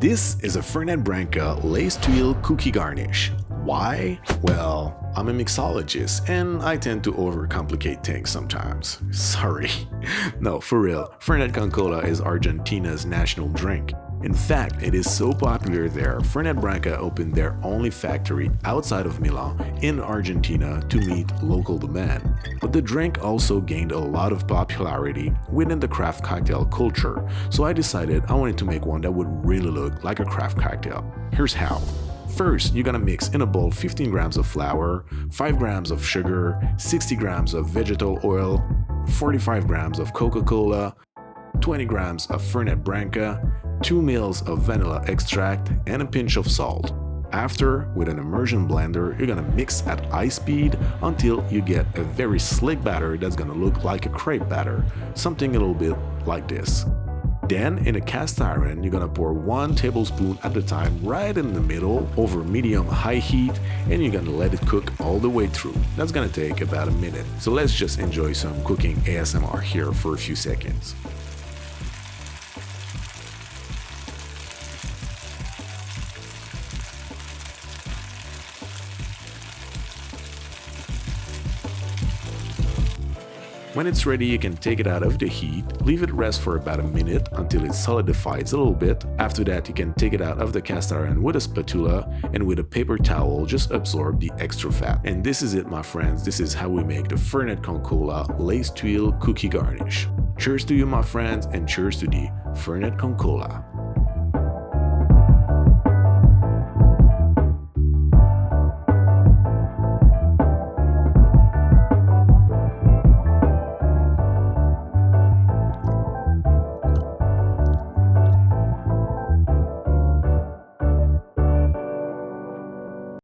This is a Fernet Branca Lace Tuile Cookie Garnish. Why? Well, I'm a mixologist and I tend to overcomplicate things sometimes. Sorry. No, for real, Fernet con Cola is Argentina's national drink. In fact, it is so popular there, Fernet Branca opened their only factory outside of Milan in Argentina to meet local demand. But the drink also gained a lot of popularity within the craft cocktail culture, so I decided I wanted to make one that would really look like a craft cocktail. Here's how. First, you're gonna mix in a bowl 15 grams of flour, 5 grams of sugar, 60 grams of vegetal oil, 45 grams of Coca-Cola, 20 grams of Fernet Branca, 2 ml of vanilla extract, and a pinch of salt. After, with an immersion blender, you're gonna mix at high speed until you get a very slick batter that's gonna look like a crepe batter, something a little bit like this. Then, in a cast iron, you're gonna pour 1 tablespoon at a time right in the middle over medium-high heat, and you're gonna let it cook all the way through. That's gonna take about a minute. So let's just enjoy some cooking ASMR here for a few seconds. When it's ready, you can take it out of the heat, leave it rest for about a minute until it solidifies a little bit. After that, you can take it out of the cast iron with a spatula and with a paper towel, just absorb the extra fat. And this is it, my friends. This is how we make the Fernet con Cola Lace Tuile Cookie Garnish. Cheers to you, my friends, and cheers to the Fernet con Cola.